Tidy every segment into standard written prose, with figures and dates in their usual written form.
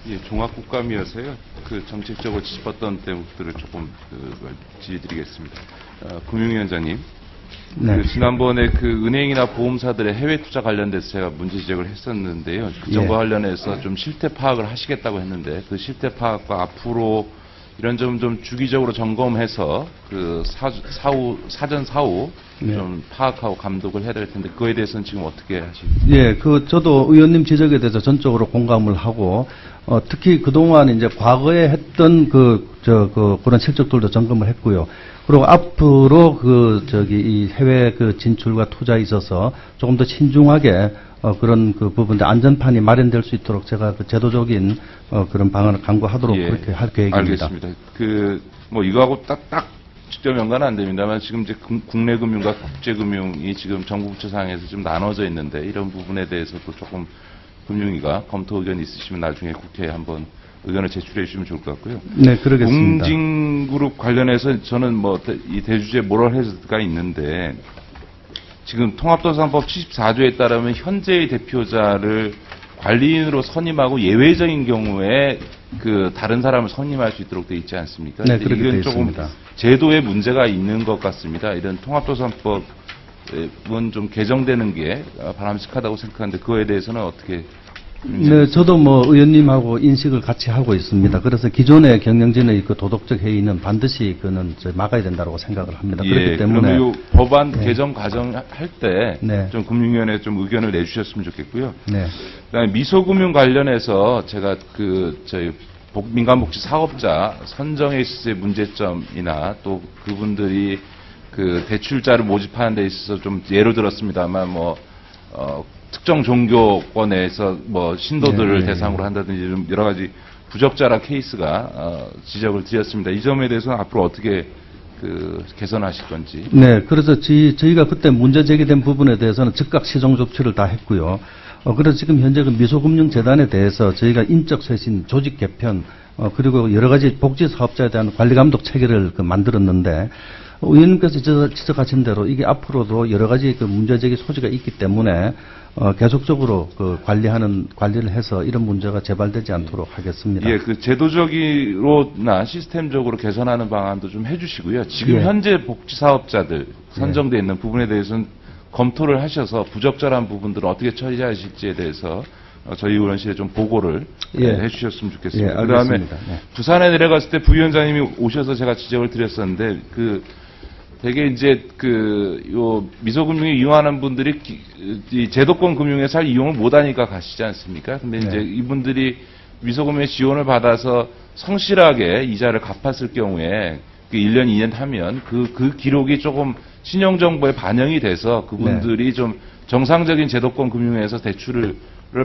예, 종합국감이어서요. 그 정책적으로 짚었던 대목들을 조금 질의드리겠습니다. 금융위원장님, 네. 그 지난번에 그 은행이나 보험사들의 해외 투자 관련돼서 제가 문제 지적을 했었는데요. 그 점과 관련해서 좀 실태 파악을 하시겠다고 했는데 그 실태 파악과 앞으로 이런 점 좀 주기적으로 점검해서 그 사전 사후 네. 좀 파악하고 감독을 해야 될 텐데 그거에 대해서는 지금 어떻게 하십니까? 예, 저도 의원님 지적에 대해서 전적으로 공감을 하고, 특히 그동안 이제 과거에 했던 그런 실적들도 점검을 했고요. 그리고 앞으로 이 해외 진출과 투자에 있어서 조금 더 신중하게 그런 부분들 안전판이 마련될 수 있도록 제가 제도적인 그런 방안을 강구하도록 예, 그렇게 할 계획입니다. 알겠습니다. 뭐 이거하고 딱 직접 연관은 안 됩니다만 지금 이제 국내 금융과 국제 금융이 지금 정부 부처 상에서 좀 나눠져 있는데 이런 부분에 대해서도 조금 금융위가 검토 의견 있으시면 나중에 국회에 한번 의견을 제출해 주시면 좋을 것 같고요. 네, 그러겠습니다. 공진그룹 관련해서 저는 뭐 이 대주제 모럴 헤즈가 있는데 지금 통합도상법 74조에 따르면 현재의 대표자를 관리인으로 선임하고 예외적인 경우에 다른 사람을 선임할 수 있도록 돼 있지 않습니까? 네, 그렇게 이건 돼 조금 있습니다. 제도에 문제가 있는 것 같습니다. 이런 통합도상법은 좀 개정되는 게 바람직하다고 생각하는데 그거에 대해서는 어떻게? 네, 저도 뭐 의원님하고 인식을 같이 하고 있습니다. 그래서 기존의 경영진의 도덕적 해이는 반드시 막아야 된다고 생각을 합니다. 그렇기 때문에 그러면 이 법안 개정 과정 할 때 좀 금융위원회 좀 의견을 내주셨으면 좋겠고요. 네. 그다음에 미소금융 관련해서 제가 저희 민간복지 사업자 선정에 있어서의 문제점이나 또 그분들이 대출자를 모집하는 데 있어서 좀 예로 들었습니다만 특정 종교권에서 신도들을 대상으로 한다든지 좀 여러 가지 부적절한 케이스가 지적을 드렸습니다. 이 점에 대해서는 앞으로 어떻게 개선하실 건지. 네, 그래서 저희가 그때 문제 제기된 부분에 대해서는 즉각 시정 조치를 다 했고요. 그래서 지금 현재 미소금융재단에 대해서 저희가 인적 쇄신, 조직 개편, 그리고 여러 가지 복지 사업자에 대한 관리 감독 체계를 만들었는데, 의원님께서 지적하신 대로 이게 앞으로도 여러 가지 문제 제기 소지가 있기 때문에 계속적으로 관리를 해서 이런 문제가 재발되지 않도록 하겠습니다. 예, 제도적으로나 시스템적으로 개선하는 방안도 좀 해주시고요. 지금 현재 복지 사업자들 선정되어 있는 부분에 대해서는 검토를 하셔서 부적절한 부분들을 어떻게 처리하실지에 대해서 저희 의원실에 좀 보고를 해주셨으면 좋겠습니다. 그다음에 부산에 내려갔을 때 부위원장님이 오셔서 제가 지적을 드렸었는데 되게 이제 요 미소금융에 이용하는 분들이 이 제도권 금융에 잘 이용을 못하니까 가시지 않습니까? 근데 이제 이분들이 미소금융의 지원을 받아서 성실하게 이자를 갚았을 경우에 1년, 2년 하면 그 기록이 조금 신용정보에 반영이 돼서 그분들이 좀 정상적인 제도권 금융에서 대출을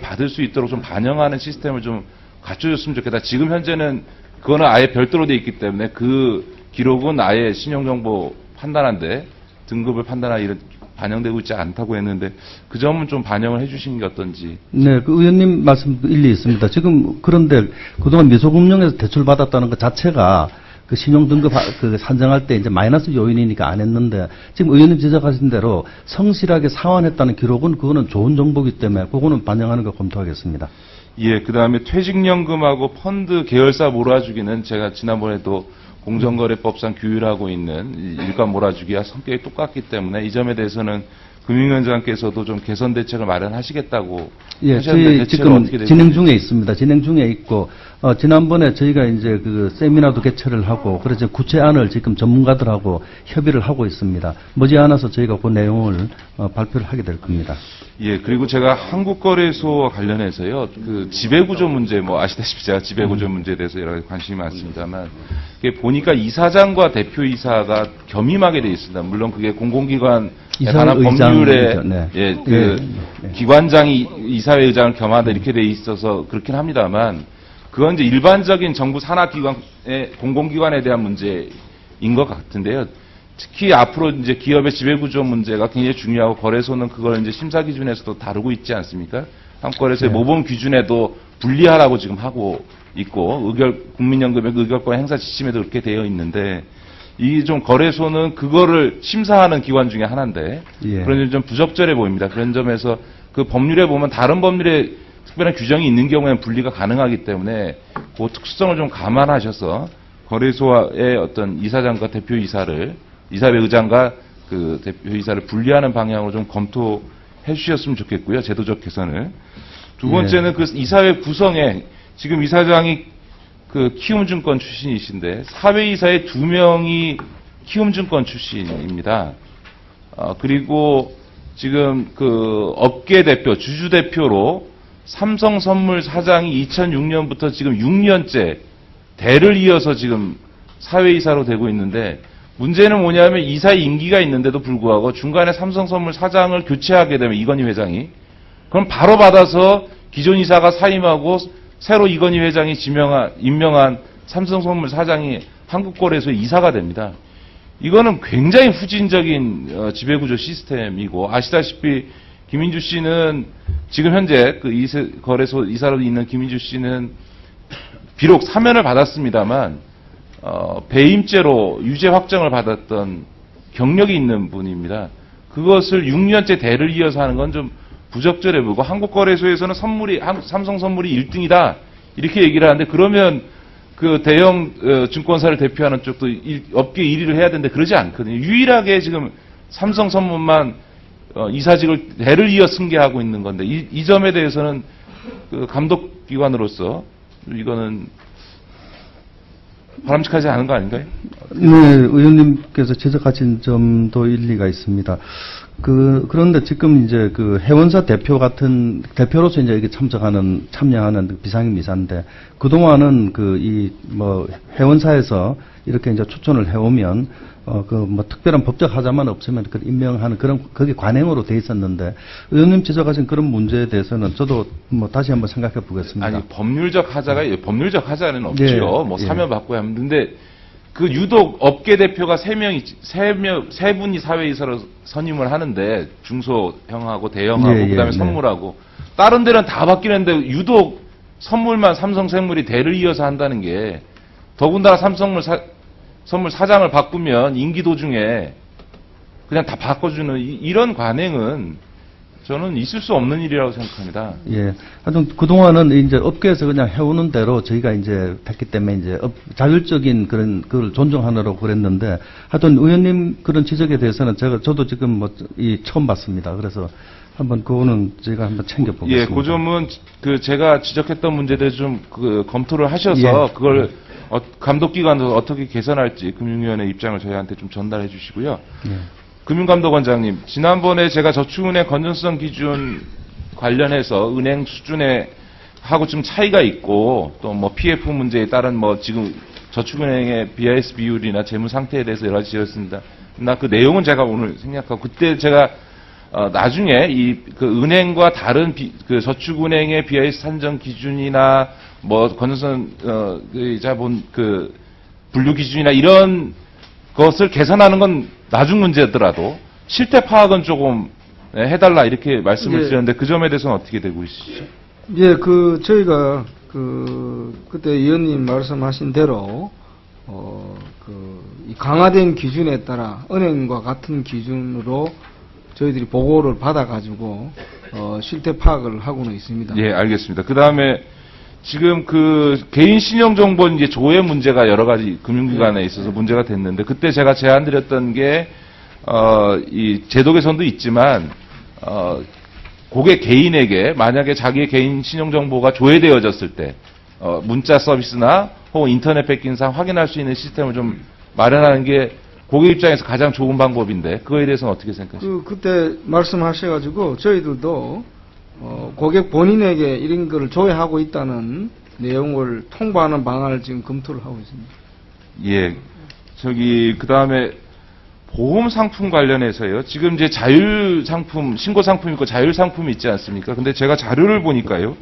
받을 수 있도록 좀 반영하는 시스템을 좀 갖춰줬으면 좋겠다. 지금 현재는 그거는 아예 별도로 돼 있기 때문에 그 기록은 아예 신용정보 판단한데 등급을 판단하는 이런 반영되고 있지 않다고 했는데 그 점은 좀 반영을 해주시는 게 어떤지. 네, 의원님 말씀 일리 있습니다. 지금 그런데 그동안 미소금융에서 대출 받았다는 것 자체가 신용등급 산정할 때 이제 마이너스 요인이니까 안 했는데 지금 의원님 지적하신 대로 성실하게 상환했다는 기록은 그거는 좋은 정보이기 때문에 그거는 반영하는 거 검토하겠습니다. 예, 그 다음에 퇴직연금하고 펀드 계열사 몰아주기는 제가 지난번에도 공정거래법상 규율하고 있는 일감 몰아주기와 성격이 똑같기 때문에 이 점에 대해서는 금융위원장께서도 좀 개선 대책을 마련하시겠다고 저희 지금 진행 중에 있습니다. 진행 중에 있고 지난번에 저희가 이제 세미나도 개최를 하고 그래서 구체안을 지금 전문가들하고 협의를 하고 있습니다. 머지않아서 저희가 그 내용을 발표를 하게 될 겁니다. 예, 그리고 제가 한국거래소와 관련해서요, 지배구조 문제, 아시다시피 제가 지배구조 문제에 대해서 여러 가지 관심이 많습니다만, 보니까 이사장과 대표이사가 겸임하게 되어 있습니다. 물론 그게 공공기관에 관한 법률에, 기관장이 이사회 의장을 겸하다 이렇게 되어 있어서 그렇긴 합니다만, 그건 이제 일반적인 정부 산하기관의 공공기관에 대한 문제인 것 같은데요. 특히 앞으로 이제 기업의 지배구조 문제가 굉장히 중요하고 거래소는 그걸 이제 심사 기준에서도 다루고 있지 않습니까? 한국거래소의 모범 기준에도 분리하라고 지금 하고 있고 국민연금의 의결권 행사 지침에도 그렇게 되어 있는데 이 좀 거래소는 그거를 심사하는 기관 중에 하나인데 그런 점이 좀 부적절해 보입니다. 그런 점에서 그 법률에 보면 다른 법률에 특별한 규정이 있는 경우에는 분리가 가능하기 때문에 그 특수성을 좀 감안하셔서 거래소의 어떤 이사장과 대표이사를 이사회 의장과 그 대표이사를 분리하는 방향으로 좀 검토해 주셨으면 좋겠고요. 제도적 개선을. 두 번째는 그 이사회 구성에 지금 이사장이 그 키움증권 출신이신데 사회이사의 2명이 키움증권 출신입니다. 그리고 지금 그 업계 대표, 주주 대표로 삼성선물 사장이 2006년부터 지금 6년째 대를 이어서 지금 사회이사로 되고 있는데 문제는 뭐냐면 이사의 임기가 있는데도 불구하고 중간에 삼성선물 사장을 교체하게 되면 이건희 회장이 그럼 바로 받아서 기존 이사가 사임하고 새로 이건희 회장이 임명한 삼성선물 사장이 한국거래소 이사가 됩니다. 이거는 굉장히 후진적인 지배구조 시스템이고 아시다시피 김인주 씨는 지금 현재 그 거래소 이사로 있는 김인주 씨는 비록 사면을 받았습니다만 배임죄로 유죄 확정을 받았던 경력이 있는 분입니다. 그것을 6년째 대를 이어서 하는 건 좀 부적절해 보이고 한국거래소에서는 삼성선물이 1등이다 이렇게 얘기를 하는데 그러면 그 대형 증권사를 대표하는 쪽도 업계 1위를 해야 되는데 그러지 않거든요. 유일하게 지금 삼성선물만 이사직을 대를 이어 승계하고 있는 건데 이 점에 대해서는 그 감독기관으로서 이거는 바람직하지 않은 거 아닌가요? 네, 의원님께서 지적하신 점도 일리가 있습니다. 그런데 지금 이제 그 회원사 대표로서 이제 이게 참여하는 비상임 이사인데, 그동안은 회원사에서 이렇게 이제 추천을 해오면, 특별한 법적 하자만 없으면 임명하는 거기 관행으로 돼 있었는데, 의원님 지적하신 그런 문제에 대해서는 저도 다시 한번 생각해 보겠습니다. 아니, 법률적 하자는 없지요. 예, 사면 받고 하면. 근데, 유독 업계 대표가 세 분이 사회이사로 선임을 하는데, 중소형하고 대형하고, 그 다음에 선물하고, 다른 데는 다 바뀌는데, 유독 선물만 삼성생물이 대를 이어서 한다는 게, 더군다나 선물 사장을 바꾸면 임기 도중에 그냥 다 바꿔주는 이런 관행은 저는 있을 수 없는 일이라고 생각합니다. 예. 하여튼 그동안은 이제 업계에서 그냥 해오는 대로 저희가 이제 했기 때문에 이제 자율적인 그걸 존중하느라고 그랬는데, 하여튼 의원님 그런 지적에 대해서는 저도 지금 처음 봤습니다. 그래서 한번 그거는 저희가 한번 챙겨보겠습니다. 예, 그 점은 제가 지적했던 문제들 좀 검토를 하셔서 그걸 감독기관에서 어떻게 개선할지 금융위원회 입장을 저희한테 좀 전달해 주시고요. 금융감독원장님, 지난번에 제가 저축은행 건전성 기준 관련해서 은행 수준에 하고 좀 차이가 있고 또 PF 문제에 따른 지금 저축은행의 BIS 비율이나 재무 상태에 대해서 여러 가지 지었습니다. 그 내용은 제가 오늘 생략하고 그때 제가 나중에 은행과 다른 저축은행의 BIS 산정 기준이나 건전성 자본 분류 기준이나 이런 것을 개선하는 건 나중 문제더라도 실태 파악은 조금 해달라 이렇게 말씀을 드렸는데 그 점에 대해서는 어떻게 되고 있으시죠? 예, 저희가 그때 의원님 말씀하신 대로 이 강화된 기준에 따라 은행과 같은 기준으로 저희들이 보고를 받아가지고 실태 파악을 하고는 있습니다. 예, 알겠습니다. 그 다음에 지금 개인 신용 정보 이제 조회 문제가 여러 가지 금융기관에 있어서 문제가 됐는데 그때 제가 제안드렸던 게 이 제도 개선도 있지만 고객 개인에게 만약에 자기의 개인 신용 정보가 조회되어졌을 때 문자 서비스나 혹은 인터넷 백기상 확인할 수 있는 시스템을 좀 마련하는 게 고객 입장에서 가장 좋은 방법인데 그거에 대해서는 어떻게 생각하십니까? 그때 말씀하셔가지고 저희들도 고객 본인에게 이런 거를 조회하고 있다는 내용을 통보하는 방안을 지금 검토를 하고 있습니다. 예. 그 다음에 보험 상품 관련해서요. 지금 이제 자율 상품, 신고 상품 있고 자율 상품이 있지 않습니까? 근데 제가 자료를 보니까요.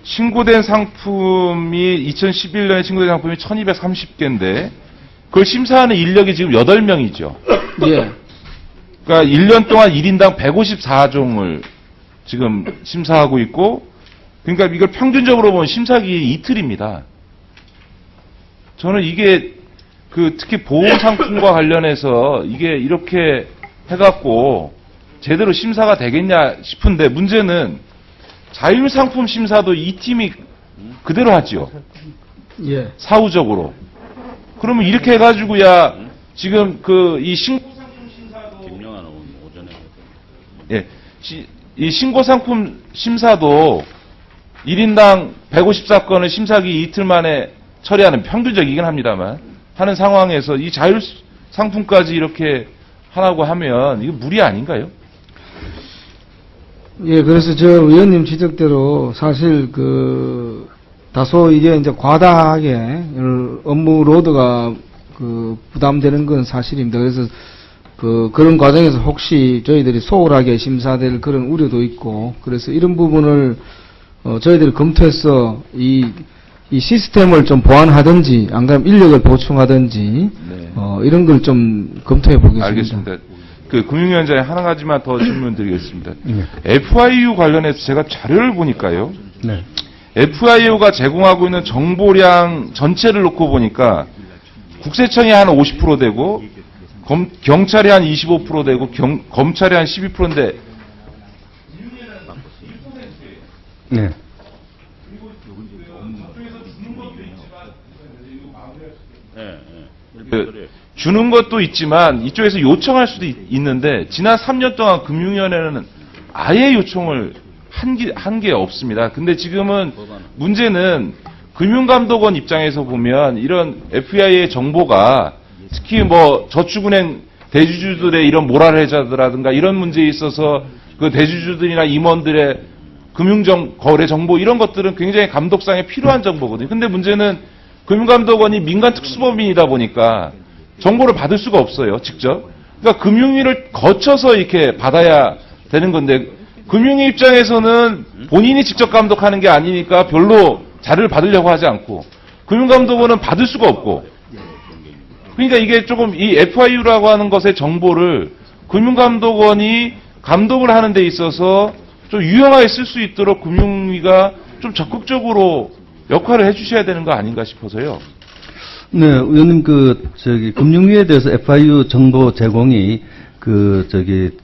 신고된 상품이 2011년에 신고된 상품이 1230개인데 그걸 심사하는 인력이 지금 8명이죠. 예. 그러니까 1년 동안 1인당 154종을 지금 심사하고 있고, 그러니까 이걸 평균적으로 보면 심사기일이 이틀입니다. 저는 이게 특히 보험 상품과 관련해서 이게 이렇게 해갖고 제대로 심사가 되겠냐 싶은데 문제는 자율상품 심사도 이 팀이 그대로 하지요. 예. 사후적으로. 그러면 이렇게 해가지고 지금 이 신고상품 심사도 김영환 의원 오전에 예, 이 신고상품 심사도 1인당 150사건을 심사기 이틀 만에 처리하는 평균적이긴 합니다만 하는 상황에서 이 자율상품까지 이렇게 하라고 하면 이거 무리 아닌가요? 예, 그래서 저 의원님 지적대로 사실 다소 이게 이제 과다하게 업무 로드가 부담되는 건 사실입니다. 그래서 그런 과정에서 혹시 저희들이 소홀하게 심사될 그런 우려도 있고, 그래서 이런 부분을 저희들이 검토해서 이 시스템을 좀 보완하든지, 안 그러면 인력을 보충하든지, 네. 이런 걸 좀 검토해 보겠습니다. 알겠습니다. 금융위원장에 하나 가지만 더 질문 드리겠습니다. 네. FIU 관련해서 제가 자료를 보니까요. 네. FIU가 제공하고 있는 정보량 전체를 놓고 보니까 국세청이 한 50% 되고 경찰이 한 25% 되고 검찰이 한 12%인데 네. 주는 것도 있지만 이쪽에서 요청할 수도 있는데 지난 3년 동안 금융위원회는 아예 요청을 한 게 없습니다. 근데 지금은 문제는 금융감독원 입장에서 보면 이런 FI의 정보가 특히 저축은행 대주주들의 이런 모랄 해자라든가 이런 문제에 있어서 그 대주주들이나 임원들의 거래 정보 이런 것들은 굉장히 감독상에 필요한 정보거든요. 근데 문제는 금융감독원이 민간 특수법인이다 보니까 정보를 받을 수가 없어요, 직접. 그러니까 금융위를 거쳐서 이렇게 받아야 되는 건데, 금융위 입장에서는 본인이 직접 감독하는 게 아니니까 별로 자료를 받으려고 하지 않고, 금융감독원은 받을 수가 없고, 그러니까 이게 조금 이 FIU라고 하는 것의 정보를 금융감독원이 감독을 하는 데 있어서 좀 유용하게 쓸 수 있도록 금융위가 좀 적극적으로 역할을 해주셔야 되는 거 아닌가 싶어서요. 네, 의원님, 금융위에 대해서 FIU 정보 제공이,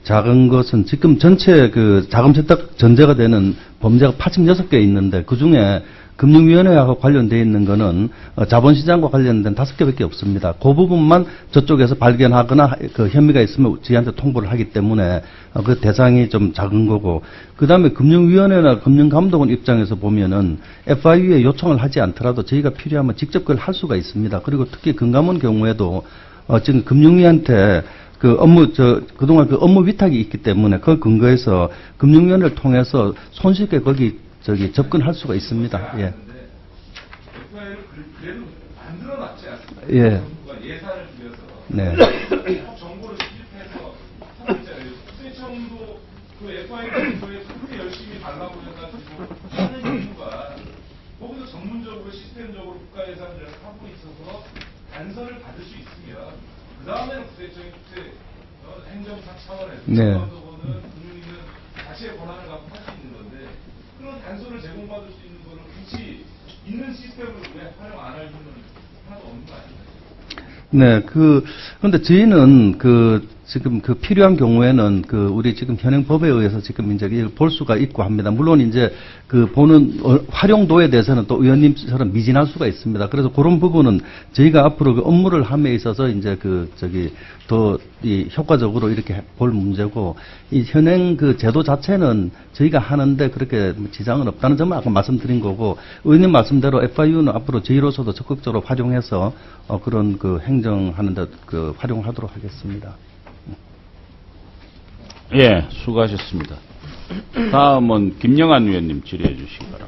작은 것은 지금 전체 자금 세탁 전제가 되는 범죄가 86개 있는데, 그 중에 금융위원회하고 관련되어 있는 거는 자본시장과 관련된 5개밖에 없습니다. 그 부분만 저쪽에서 발견하거나 혐의가 있으면 저희한테 통보를 하기 때문에 그 대상이 좀 작은 거고, 그 다음에 금융위원회나 금융감독원 입장에서 보면은 FIU에 요청을 하지 않더라도 저희가 필요하면 직접 그걸 할 수가 있습니다. 그리고 특히 금감원 경우에도 지금 금융위한테 그동안 업무 위탁이 있기 때문에 그 근거에서 금융위원회를 통해서 손쉽게 거기 접근할 수가 있습니다. 예. FIU를 그래도 만들어놨지 않습니까? 예. 예산을 들여서. 네. 정보를 수집해서 하고 있잖아요. 국세청도 FIU 정보에 그렇게 열심히 달라고 해가지고 하는 이유가 거기서 전문적으로 시스템적으로 국가 예산을 하고 있어서 단서를 받을 수 있으면 그 다음에는 국세청이 행정사 차원에서 네. 감독원은 금융위는 자체의 권한을 갖고 할 수 있는 건데 그런 단서를 제공받을 수 있는 거는 굳이 있는 시스템을 왜 활용 안 할 이유는 하나도 없는 거 아닌가요? 네, 근데 저희는 지금 필요한 경우에는 우리 지금 현행 법에 의해서 지금 이제 이걸 볼 수가 있고 합니다. 물론 이제 보는 활용도에 대해서는 또 의원님처럼 미진할 수가 있습니다. 그래서 그런 부분은 저희가 앞으로 업무를 함에 있어서 이제 더 효과적으로 이렇게 볼 문제고, 이 현행 제도 자체는 저희가 하는데 그렇게 지장은 없다는 점을 아까 말씀드린 거고, 의원님 말씀대로 FIU는 앞으로 저희로서도 적극적으로 활용해서 그런 행정하는데 활용하도록 하겠습니다. 예, 수고하셨습니다. 다음은 김영환 위원님 질의해 주시기 바랍니다.